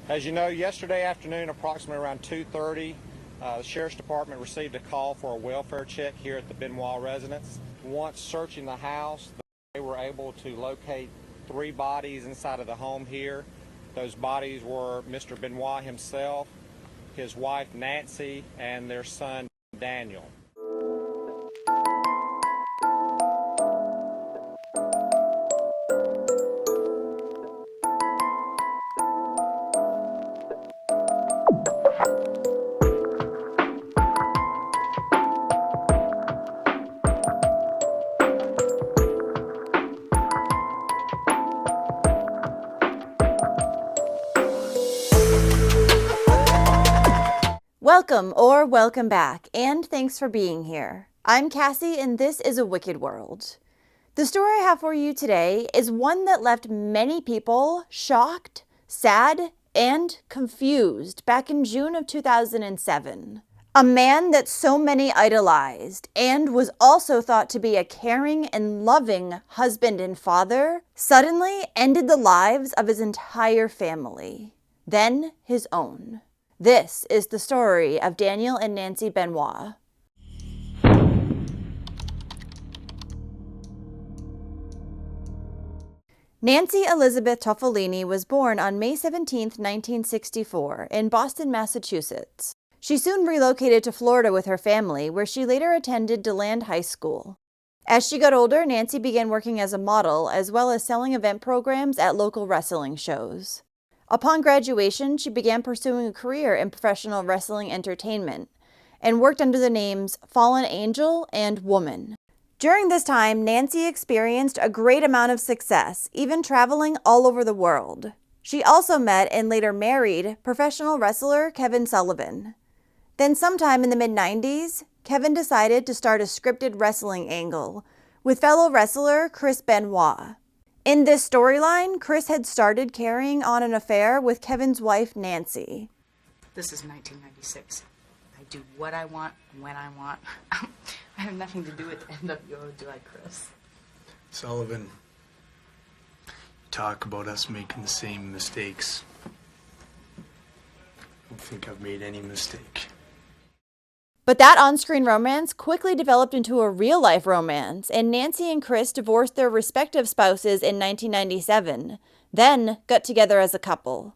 As you know, yesterday afternoon, approximately around 2:30, the Sheriff's Department received a call for a welfare check here at the Benoit residence. Once searching the house, they were able to locate 3 bodies inside of the home here. Those bodies were Mr. Benoit himself, his wife Nancy, and their son Daniel. Welcome or welcome back, and thanks for being here. I'm Cassie, and this is A Wicked World. The story I have for you today is one that left many people shocked, sad, and confused back in June of 2007. A man that so many idolized and was also thought to be a caring and loving husband and father suddenly ended the lives of his entire family, then his own. This is the story of Daniel and Nancy Benoit. Nancy Elizabeth Toffolini was born on May 17, 1964, in Boston, Massachusetts. She soon relocated to Florida with her family, where she later attended DeLand High School. As she got older, Nancy began working as a model, as well as selling event programs at local wrestling shows. Upon graduation, she began pursuing a career in professional wrestling entertainment and worked under the names Fallen Angel and Woman. During this time, Nancy experienced a great amount of success, even traveling all over the world. She also met and later married professional wrestler Kevin Sullivan. Then sometime in the mid-90s, Kevin decided to start a scripted wrestling angle with fellow wrestler Chris Benoit. In this storyline, Chris had started carrying on an affair with Kevin's wife, Nancy. This is 1996. I do what I want, when I want. I have nothing to do with NWO, do I, Chris? Sullivan, you talk about us making the same mistakes. I don't think I've made any mistake. But that on-screen romance quickly developed into a real-life romance, and Nancy and Chris divorced their respective spouses in 1997, then got together as a couple.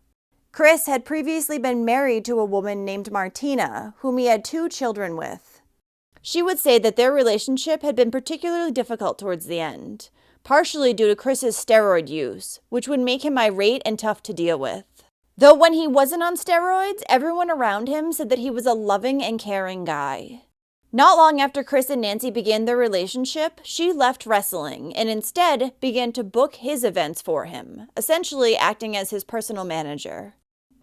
Chris had previously been married to a woman named Martina, whom he had 2 children with. She would say that their relationship had been particularly difficult towards the end, partially due to Chris's steroid use, which would make him irate and tough to deal with. Though when he wasn't on steroids, everyone around him said that he was a loving and caring guy. Not long after Chris and Nancy began their relationship, she left wrestling and instead began to book his events for him, essentially acting as his personal manager.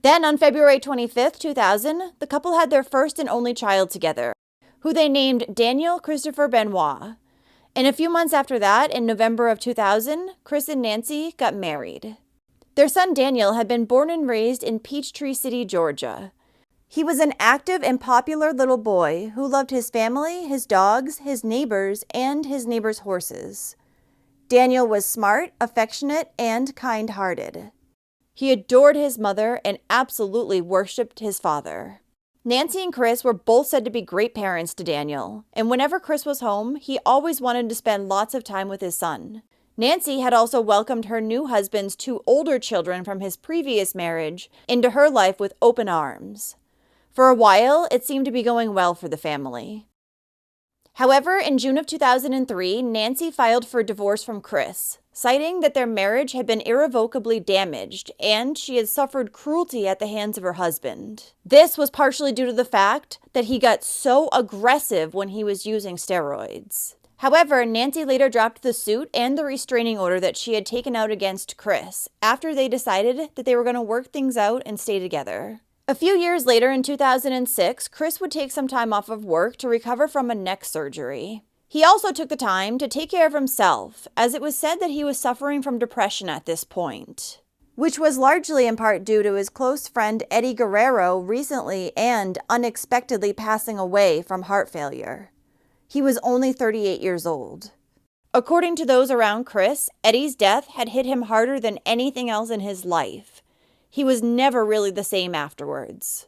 Then on February 25, 2000, the couple had their first and only child together, who they named Daniel Christopher Benoit. And a few months after that, in November of 2000, Chris and Nancy got married. Their son Daniel had been born and raised in Peachtree City, Georgia. He was an active and popular little boy who loved his family, his dogs, his neighbors, and his neighbors' horses. Daniel was smart, affectionate, and kind-hearted. He adored his mother and absolutely worshipped his father. Nancy and Chris were both said to be great parents to Daniel, and whenever Chris was home, he always wanted to spend lots of time with his son. Nancy had also welcomed her new husband's 2 older children from his previous marriage into her life with open arms. For a while, it seemed to be going well for the family. However, in June of 2003, Nancy filed for divorce from Chris, citing that their marriage had been irrevocably damaged and she had suffered cruelty at the hands of her husband. This was partially due to the fact that he got so aggressive when he was using steroids. However, Nancy later dropped the suit and the restraining order that she had taken out against Chris after they decided that they were going to work things out and stay together. A few years later, in 2006, Chris would take some time off of work to recover from a neck surgery. He also took the time to take care of himself, as it was said that he was suffering from depression at this point, which was largely in part due to his close friend Eddie Guerrero recently and unexpectedly passing away from heart failure. He was only 38 years old. According to those around Chris, Eddie's death had hit him harder than anything else in his life. He was never really the same afterwards.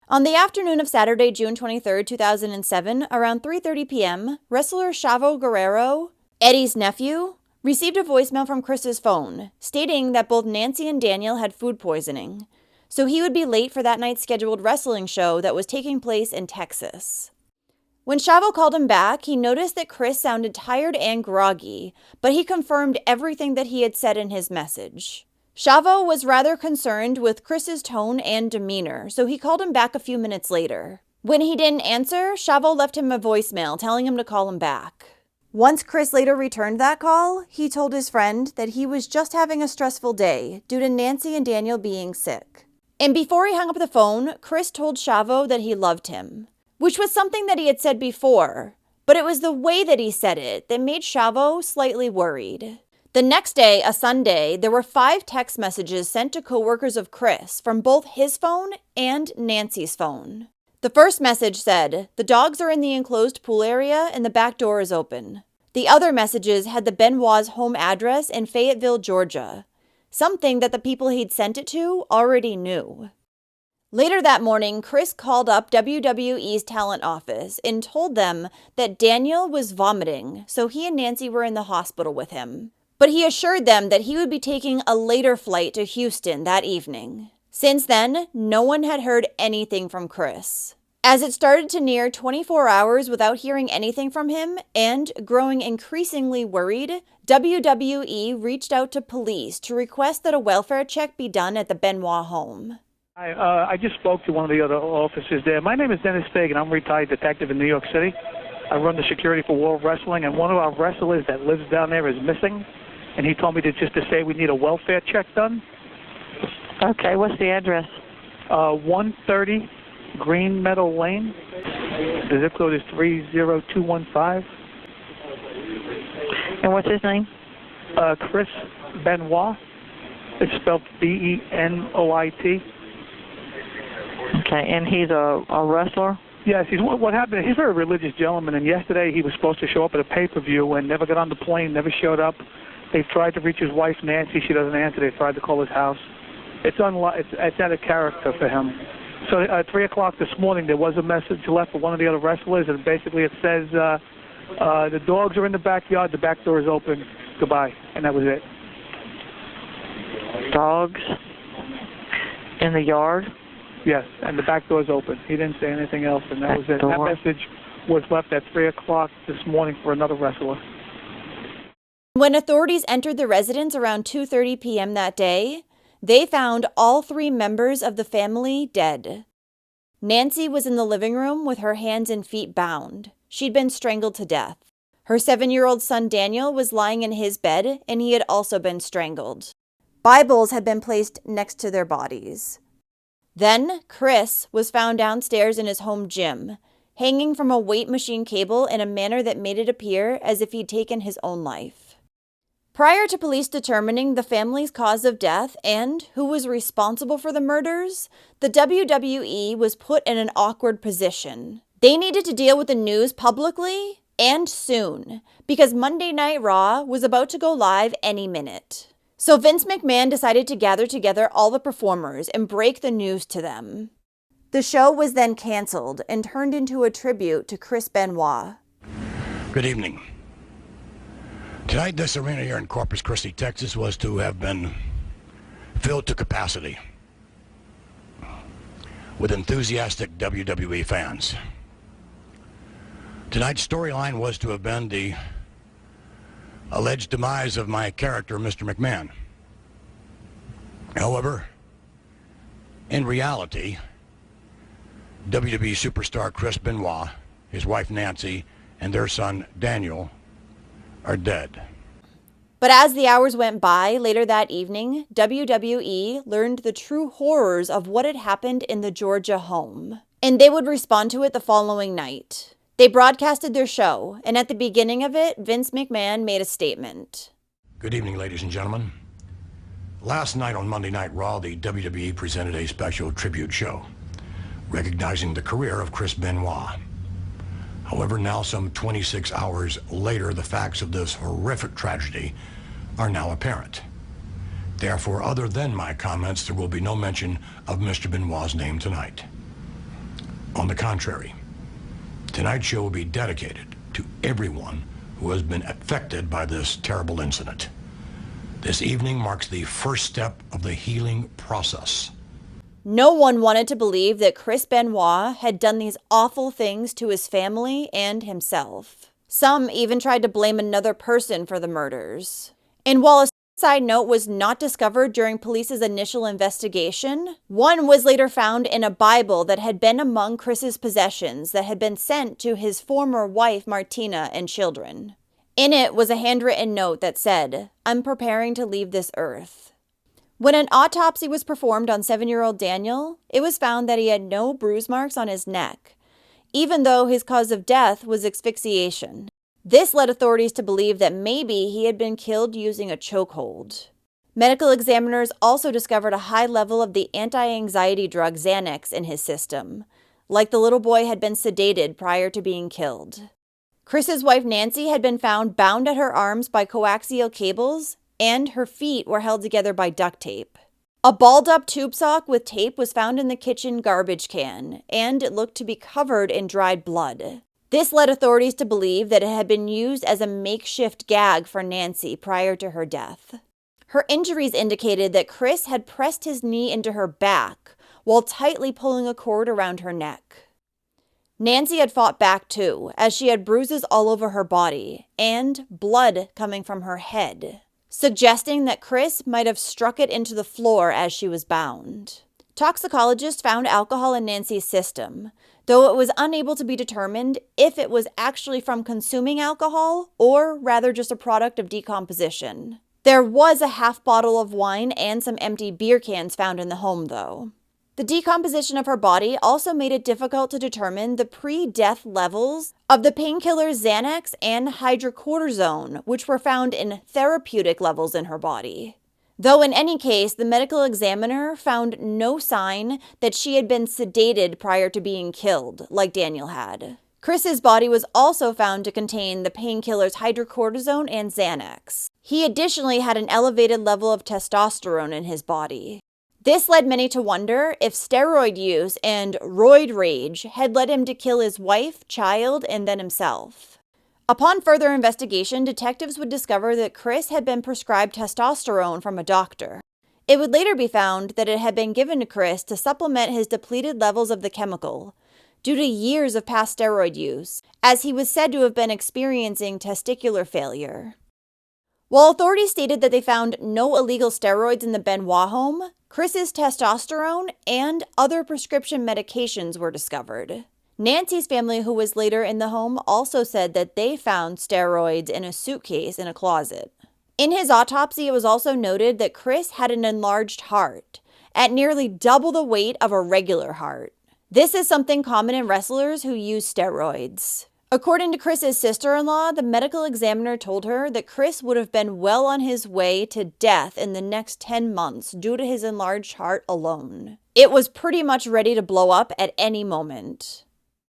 On the afternoon of Saturday, June 23, 2007, around 3:30 p.m., wrestler Chavo Guerrero, Eddie's nephew, received a voicemail from Chris's phone, stating that both Nancy and Daniel had food poisoning, so he would be late for that night's scheduled wrestling show that was taking place in Texas. When Chavo called him back, he noticed that Chris sounded tired and groggy, but he confirmed everything that he had said in his message. Chavo was rather concerned with Chris's tone and demeanor, so he called him back a few minutes later. When he didn't answer, Chavo left him a voicemail telling him to call him back. Once Chris later returned that call, he told his friend that he was just having a stressful day due to Nancy and Daniel being sick. And before he hung up the phone, Chris told Chavo that he loved him, which was something that he had said before, but it was the way that he said it that made Chavo slightly worried. The next day, a Sunday, there were 5 text messages sent to coworkers of Chris from both his phone and Nancy's phone. The first message said, "The dogs are in the enclosed pool area and the back door is open." The other messages had the Benoit's home address in Fayetteville, Georgia, something that the people he'd sent it to already knew. Later that morning, Chris called up WWE's talent office and told them that Daniel was vomiting, so he and Nancy were in the hospital with him. But he assured them that he would be taking a later flight to Houston that evening. Since then, no one had heard anything from Chris. As it started to near 24 hours without hearing anything from him and growing increasingly worried, WWE reached out to police to request that a welfare check be done at the Benoit home. I just spoke to one of the other officers there. My name is Dennis Fagan. I'm a retired detective in New York City. I run the security for World Wrestling, and one of our wrestlers that lives down there is missing, and he told me to say we need a welfare check done. Okay, what's the address? 130 Green Meadow Lane. The zip code is 30215. And what's his name? Chris Benoit. It's spelled Benoit. Okay, and he's a wrestler? Yes, what happened, he's a very religious gentleman, and yesterday he was supposed to show up at a pay-per-view and never got on the plane, never showed up. They've tried to reach his wife, Nancy. She doesn't answer. They tried to call his house. It's out of character for him. So at 3 o'clock this morning, there was a message left for one of the other wrestlers, and basically it says, the dogs are in the backyard, the back door is open, goodbye. And that was it. Dogs in the yard? Yes, and the back door is open. He didn't say anything else, and that was it. That message was left at 3 o'clock this morning for another wrestler. When authorities entered the residence around 2:30 p.m. that day, they found all 3 members of the family dead. Nancy was in the living room with her hands and feet bound. She'd been strangled to death. Her 7-year-old son Daniel was lying in his bed, and he had also been strangled. Bibles had been placed next to their bodies. Then, Chris was found downstairs in his home gym, hanging from a weight machine cable in a manner that made it appear as if he'd taken his own life. Prior to police determining the family's cause of death and who was responsible for the murders, the WWE was put in an awkward position. They needed to deal with the news publicly and soon, because Monday Night Raw was about to go live any minute. So Vince McMahon decided to gather together all the performers and break the news to them. The show was then canceled and turned into a tribute to Chris Benoit. Good evening. Tonight, this arena here in Corpus Christi, Texas, was to have been filled to capacity with enthusiastic WWE fans. Tonight's storyline was to have been the alleged demise of my character, Mr. McMahon. However, in reality, WWE superstar Chris Benoit, his wife Nancy, and their son Daniel are dead. But as the hours went by later that evening, WWE learned the true horrors of what had happened in the Georgia home. And they would respond to it the following night. They broadcasted their show, and at the beginning of it, Vince McMahon made a statement. Good evening, ladies and gentlemen. Last night on Monday Night Raw, the WWE presented a special tribute show, recognizing the career of Chris Benoit. However, now some 26 hours later, the facts of this horrific tragedy are now apparent. Therefore, other than my comments, there will be no mention of Mr. Benoit's name tonight. On the contrary, tonight's show will be dedicated to everyone who has been affected by this terrible incident. This evening marks the first step of the healing process. No one wanted to believe that Chris Benoit had done these awful things to his family and himself. Some even tried to blame another person for the murders. And while a side note was not discovered during police's initial investigation, one was later found in a Bible that had been among Chris's possessions that had been sent to his former wife Martina and children. In it was a handwritten note that said, "I'm preparing to leave this earth." When an autopsy was performed on 7-year-old Daniel, it was found that he had no bruise marks on his neck, even though his cause of death was asphyxiation. This led authorities to believe that maybe he had been killed using a chokehold. Medical examiners also discovered a high level of the anti-anxiety drug Xanax in his system, like the little boy had been sedated prior to being killed. Chris's wife Nancy had been found bound at her arms by coaxial cables, and her feet were held together by duct tape. A balled-up tube sock with tape was found in the kitchen garbage can, and it looked to be covered in dried blood. This led authorities to believe that it had been used as a makeshift gag for Nancy prior to her death. Her injuries indicated that Chris had pressed his knee into her back while tightly pulling a cord around her neck. Nancy had fought back too, as she had bruises all over her body and blood coming from her head, suggesting that Chris might have struck it into the floor as she was bound. Toxicologists found alcohol in Nancy's system, though it was unable to be determined if it was actually from consuming alcohol or rather just a product of decomposition. There was a half bottle of wine and some empty beer cans found in the home, though. The decomposition of her body also made it difficult to determine the pre-death levels of the painkillers Xanax and hydrocortisone, which were found in therapeutic levels in her body. Though in any case, the medical examiner found no sign that she had been sedated prior to being killed, like Daniel had. Chris's body was also found to contain the painkillers hydrocortisone and Xanax. He additionally had an elevated level of testosterone in his body. This led many to wonder if steroid use and roid rage had led him to kill his wife, child, and then himself. Upon further investigation, detectives would discover that Chris had been prescribed testosterone from a doctor. It would later be found that it had been given to Chris to supplement his depleted levels of the chemical, due to years of past steroid use, as he was said to have been experiencing testicular failure. While authorities stated that they found no illegal steroids in the Benoit home, Chris's testosterone and other prescription medications were discovered. Nancy's family, who was later in the home, also said that they found steroids in a suitcase in a closet. In his autopsy, it was also noted that Chris had an enlarged heart, at nearly double the weight of a regular heart. This is something common in wrestlers who use steroids. According to Chris's sister-in-law, the medical examiner told her that Chris would have been well on his way to death in the next 10 months due to his enlarged heart alone. It was pretty much ready to blow up at any moment.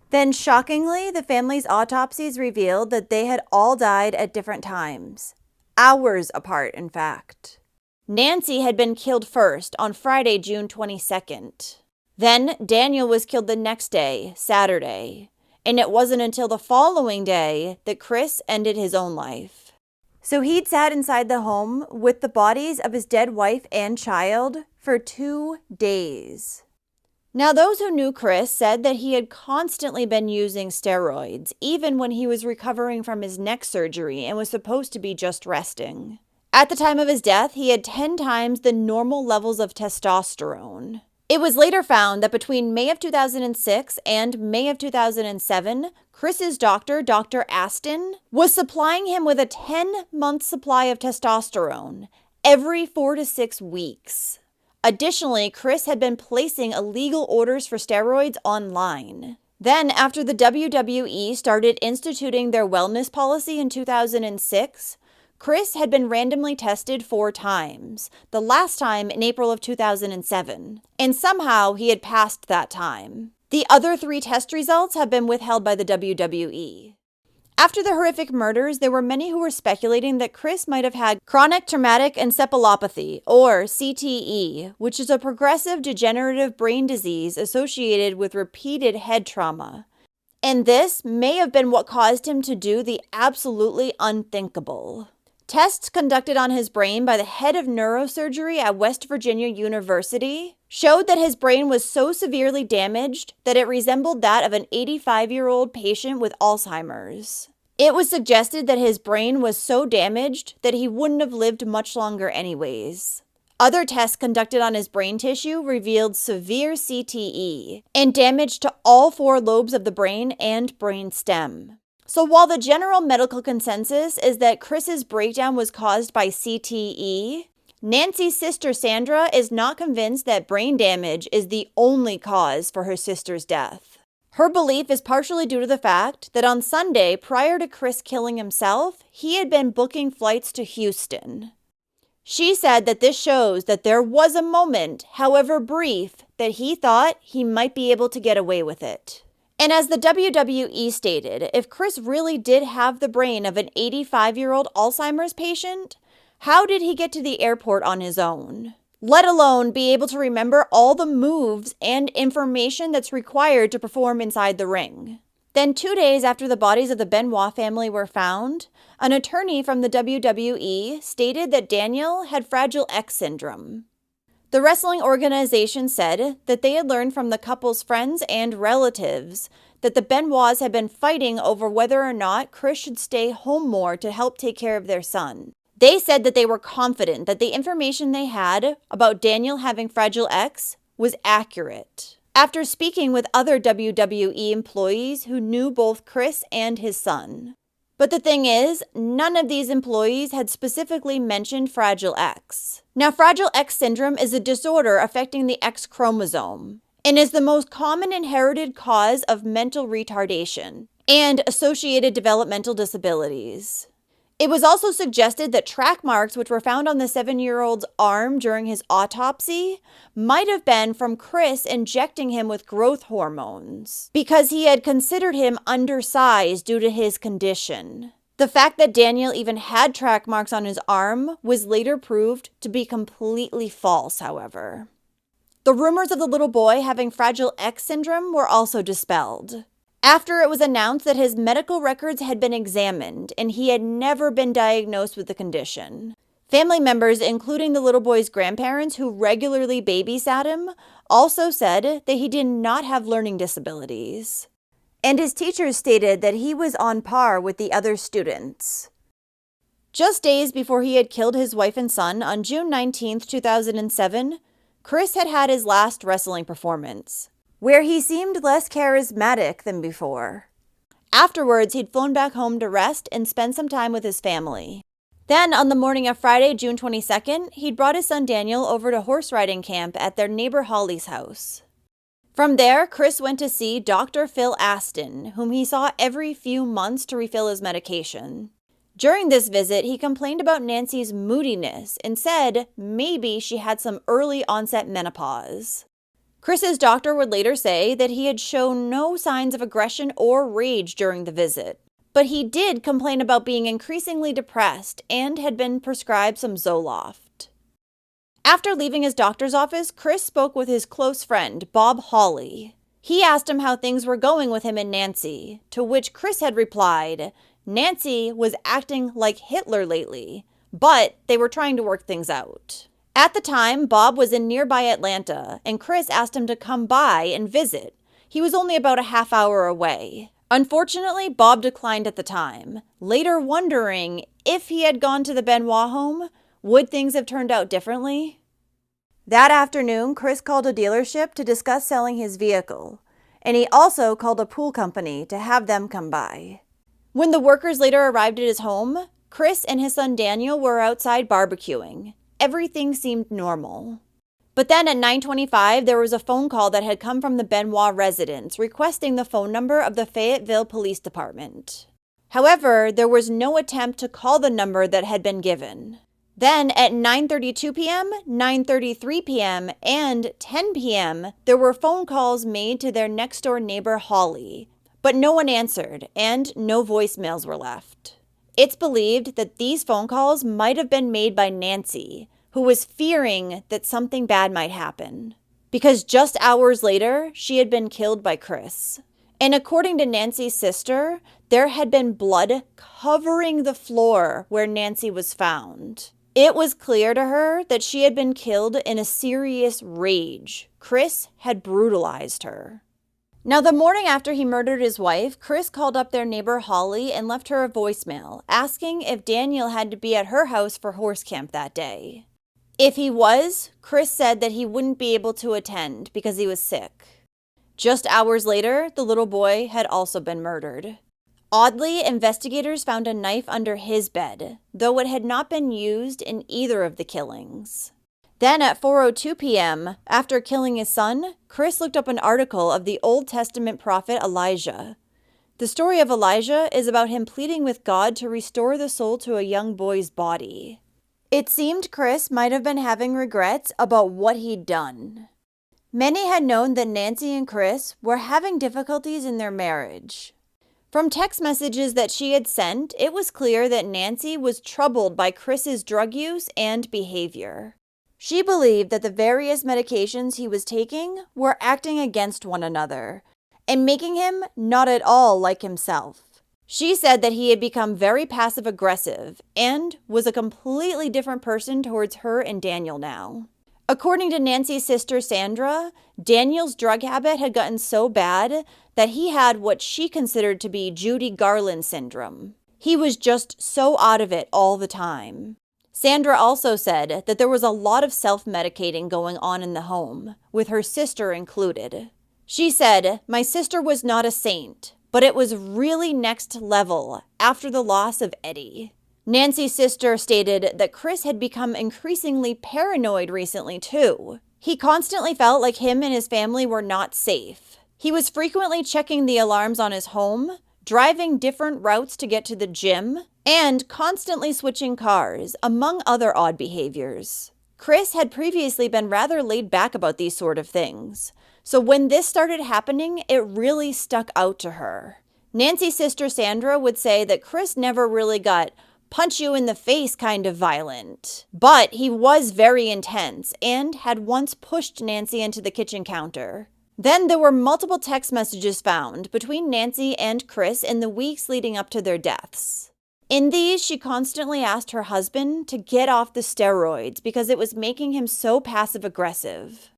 Then, shockingly, the family's autopsies revealed that they had all died at different times. Hours apart, in fact. Nancy had been killed first on Friday, June 22nd. Then, Daniel was killed the next day, Saturday. And it wasn't until the following day that Chris ended his own life. So he'd sat inside the home with the bodies of his dead wife and child for 2 days. Now, those who knew Chris said that he had constantly been using steroids, even when he was recovering from his neck surgery and was supposed to be just resting. At the time of his death, he had 10 times the normal levels of testosterone. It was later found that between May of 2006 and May of 2007, Chris's doctor, Dr. Aston, was supplying him with a 10-month supply of testosterone every 4 to 6 weeks. Additionally, Chris had been placing illegal orders for steroids online. Then, after the WWE started instituting their wellness policy in 2006, Chris had been randomly tested 4 times, the last time in April of 2007, and somehow he had passed that time. The other 3 test results have been withheld by the WWE. After the horrific murders, there were many who were speculating that Chris might have had chronic traumatic encephalopathy, or CTE, which is a progressive degenerative brain disease associated with repeated head trauma. And this may have been what caused him to do the absolutely unthinkable. Tests conducted on his brain by the head of neurosurgery at West Virginia University showed that his brain was so severely damaged that it resembled that of an 85-year-old patient with Alzheimer's. It was suggested that his brain was so damaged that he wouldn't have lived much longer anyways. Other tests conducted on his brain tissue revealed severe CTE and damage to all 4 lobes of the brain and brain stem. So while the general medical consensus is that Chris's breakdown was caused by CTE, Nancy's sister Sandra is not convinced that brain damage is the only cause for her sister's death. Her belief is partially due to the fact that on Sunday, prior to Chris killing himself, he had been booking flights to Houston. She said that this shows that there was a moment, however brief, that he thought he might be able to get away with it. And as the WWE stated, if Chris really did have the brain of an 85-year-old Alzheimer's patient, how did he get to the airport on his own? Let alone be able to remember all the moves and information that's required to perform inside the ring. Then 2 days after the bodies of the Benoit family were found, an attorney from the WWE stated that Daniel had Fragile X syndrome. The wrestling organization said that they had learned from the couple's friends and relatives that the Benoits had been fighting over whether or not Chris should stay home more to help take care of their son. They said that they were confident that the information they had about Daniel having Fragile X was accurate. After speaking with other WWE employees who knew both Chris and his son. But the thing is, none of these employees had specifically mentioned Fragile X. Now, Fragile X syndrome is a disorder affecting the X chromosome and is the most common inherited cause of mental retardation and associated developmental disabilities. It was also suggested that track marks which were found on the 7-year-old's arm during his autopsy might have been from Chris injecting him with growth hormones because he had considered him undersized due to his condition. The fact that Daniel even had track marks on his arm was later proved to be completely false, however. The rumors of the little boy having Fragile X syndrome were also dispelled. After it was announced that his medical records had been examined and he had never been diagnosed with the condition. Family members, including the little boy's grandparents who regularly babysat him, also said that he did not have learning disabilities. And his teachers stated that he was on par with the other students. Just days before he had killed his wife and son on June 19, 2007, Chris had had his last wrestling performance, where he seemed less charismatic than before. Afterwards, he'd flown back home to rest and spend some time with his family. Then, on the morning of Friday, June 22nd, he'd brought his son Daniel over to horse riding camp at their neighbor Holly's house. From there, Chris went to see Dr. Phil Aston, whom he saw every few months to refill his medication. During this visit, he complained about Nancy's moodiness and said maybe she had some early onset menopause. Chris's doctor would later say that he had shown no signs of aggression or rage during the visit, but he did complain about being increasingly depressed and had been prescribed some Zoloft. After leaving his doctor's office, Chris spoke with his close friend, Bob Hawley. He asked him how things were going with him and Nancy, to which Chris had replied, Nancy was acting like Hitler lately, but they were trying to work things out. At the time, Bob was in nearby Atlanta, and Chris asked him to come by and visit. He was only about a half hour away. Unfortunately, Bob declined at the time, later wondering if he had gone to the Benoit home, would things have turned out differently? That afternoon, Chris called a dealership to discuss selling his vehicle, and he also called a pool company to have them come by. When the workers later arrived at his home, Chris and his son Daniel were outside barbecuing. Everything seemed normal. But then at 9:25, there was a phone call that had come from the Benoit residence requesting the phone number of the Fayetteville Police Department. However, there was no attempt to call the number that had been given. Then at 9:32 p.m., 9:33 p.m., and 10 p.m., there were phone calls made to their next-door neighbor Holly, But no one answered, and no voicemails were left. It's believed that these phone calls might have been made by Nancy, who was fearing that something bad might happen, because just hours later, she had been killed by Chris. And according to Nancy's sister, there had been blood covering the floor where Nancy was found. It was clear to her that she had been killed in a serious rage. Chris had brutalized her. Now, the morning after he murdered his wife, Chris called up their neighbor Holly and left her a voicemail, asking if Daniel had to be at her house for horse camp that day. If he was, Chris said that he wouldn't be able to attend because he was sick. Just hours later, the little boy had also been murdered. Oddly, investigators found a knife under his bed, though it had not been used in either of the killings. Then at 4:02 p.m., after killing his son, Chris looked up an article of the Old Testament prophet Elijah. The story of Elijah is about him pleading with God to restore the soul to a young boy's body. It seemed Chris might have been having regrets about what he'd done. Many had known that Nancy and Chris were having difficulties in their marriage. From text messages that she had sent, it was clear that Nancy was troubled by Chris's drug use and behavior. She believed that the various medications he was taking were acting against one another and making him not at all like himself. She said that he had become very passive-aggressive and was a completely different person towards her and Daniel now. According to Nancy's sister Sandra, Daniel's drug habit had gotten so bad that he had what she considered to be Judy Garland syndrome. He was just so out of it all the time. Sandra also said that there was a lot of self-medicating going on in the home, with her sister included. She said, "My sister was not a saint, but it was really next level after the loss of Eddie." Nancy's sister stated that Chris had become increasingly paranoid recently too. He constantly felt like him and his family were not safe. He was frequently checking the alarms on his home, driving different routes to get to the gym, and constantly switching cars, among other odd behaviors. Chris had previously been rather laid back about these sort of things, so when this started happening, it really stuck out to her. Nancy's sister Sandra would say that Chris never really got punch you in the face kind of violent, but he was very intense and had once pushed Nancy into the kitchen counter. Then there were multiple text messages found between Nancy and Chris in the weeks leading up to their deaths. In these, she constantly asked her husband to get off the steroids because it was making him so passive-aggressive.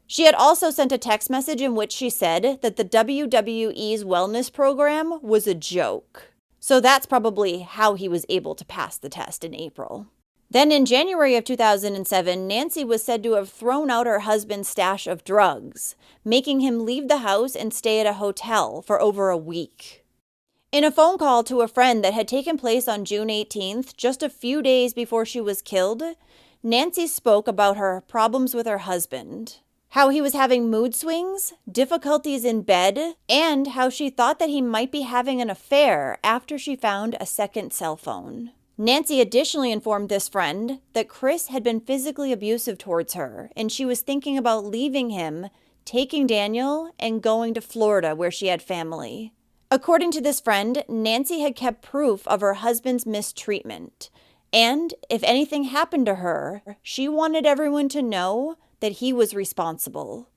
She had also sent a text message in which she said that the WWE's wellness program was a joke. So that's probably how he was able to pass the test in April. Then in January of 2007, Nancy was said to have thrown out her husband's stash of drugs, making him leave the house and stay at a hotel for over a week. In a phone call to a friend that had taken place on June 18th, just a few days before she was killed, Nancy spoke about her problems with her husband, how he was having mood swings, difficulties in bed, and how she thought that he might be having an affair after she found a second cell phone. Nancy additionally informed this friend that Chris had been physically abusive towards her, and she was thinking about leaving him, taking Daniel, and going to Florida where she had family. According to this friend, Nancy had kept proof of her husband's mistreatment, and if anything happened to her, she wanted everyone to know that he was responsible.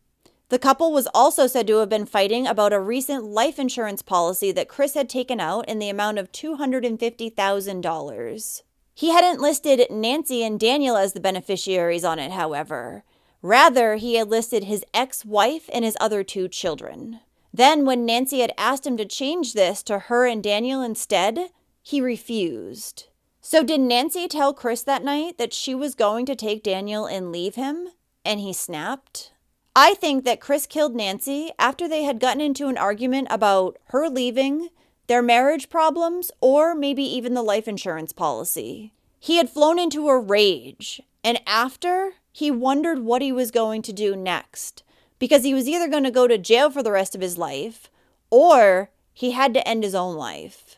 The couple was also said to have been fighting about a recent life insurance policy that Chris had taken out in the amount of $250,000. He hadn't listed Nancy and Daniel as the beneficiaries on it, however. Rather, he had listed his ex-wife and his other 2 children. Then, when Nancy had asked him to change this to her and Daniel instead, he refused. So did Nancy tell Chris that night that she was going to take Daniel and leave him, and he snapped? I think that Chris killed Nancy after they had gotten into an argument about her leaving, their marriage problems, or maybe even the life insurance policy. He had flown into a rage, and after, he wondered what he was going to do next, because he was either going to go to jail for the rest of his life, or he had to end his own life.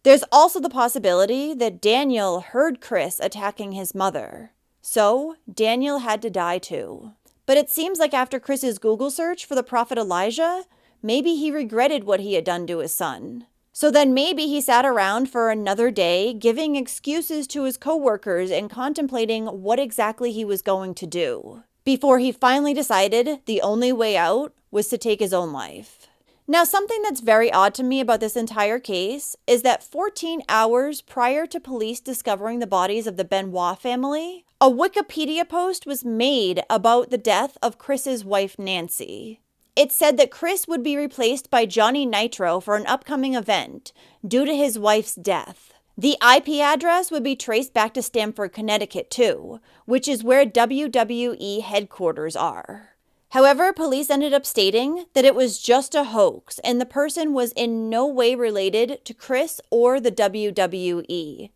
There's also the possibility that Daniel heard Chris attacking his mother, so Daniel had to die too. But it seems like after Chris's Google search for the prophet Elijah, maybe he regretted what he had done to his son. So then maybe he sat around for another day, giving excuses to his coworkers and contemplating what exactly he was going to do, before he finally decided the only way out was to take his own life. Now, something that's very odd to me about this entire case is that 14 hours prior to police discovering the bodies of the Benoit family, a Wikipedia post was made about the death of Chris's wife, Nancy. It said that Chris would be replaced by Johnny Nitro for an upcoming event due to his wife's death. The IP address would be traced back to Stamford, Connecticut, too, which is where WWE headquarters are. However, police ended up stating that it was just a hoax and the person was in no way related to Chris or the WWE.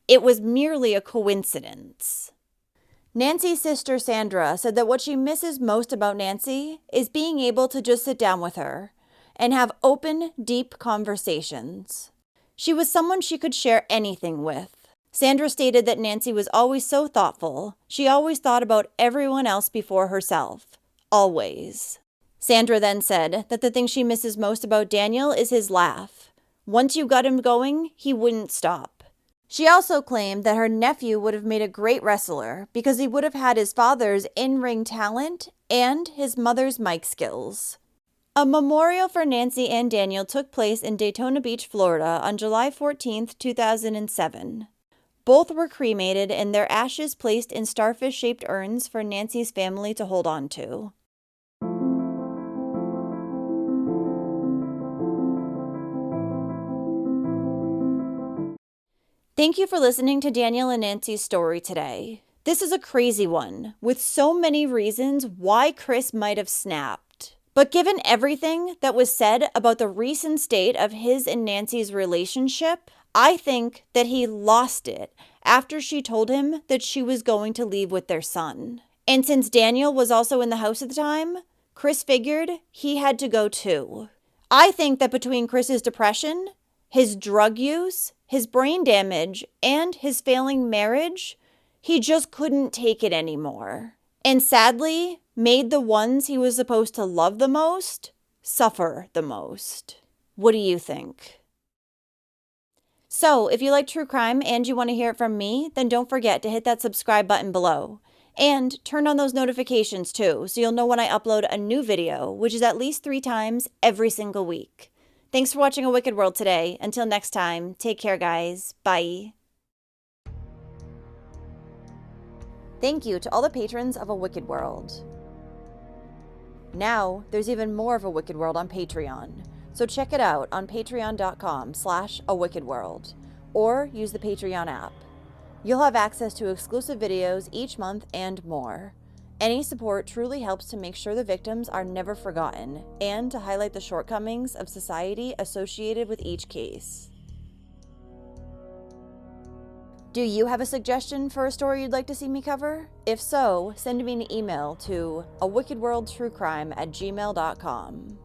It was merely a coincidence. Nancy's sister Sandra said that what she misses most about Nancy is being able to just sit down with her and have open, deep conversations. She was someone she could share anything with. Sandra stated that Nancy was always so thoughtful. She always thought about everyone else before herself. Always. Sandra then said that the thing she misses most about Daniel is his laugh. Once you got him going, he wouldn't stop. She also claimed that her nephew would have made a great wrestler because he would have had his father's in-ring talent and his mother's mic skills. A memorial for Nancy and Daniel took place in Daytona Beach, Florida on July 14, 2007. Both were cremated and their ashes placed in starfish-shaped urns for Nancy's family to hold on to. Thank you for listening to Daniel and Nancy's story today. This is a crazy one, with so many reasons why Chris might have snapped. But given everything that was said about the recent state of his and Nancy's relationship, I think that he lost it after she told him that she was going to leave with their son. And since Daniel was also in the house at the time, Chris figured he had to go too. I think that between Chris's depression, his drug use, his brain damage, and his failing marriage, he just couldn't take it anymore. And sadly, made the ones he was supposed to love the most suffer the most. What do you think? So, if you like true crime and you want to hear it from me, then don't forget to hit that subscribe button below. And turn on those notifications too, so you'll know when I upload a new video, which is at least 3 times every single week. Thanks for watching A Wicked World today. Until next time, take care, guys. Bye. Thank you to all the patrons of A Wicked World. Now, there's even more of A Wicked World on Patreon, so check it out on patreon.com/awickedworld, or use the Patreon app. You'll have access to exclusive videos each month and more. Any support truly helps to make sure the victims are never forgotten and to highlight the shortcomings of society associated with each case. Do you have a suggestion for a story you'd like to see me cover? If so, send me an email to awickedworldtruecrime@gmail.com.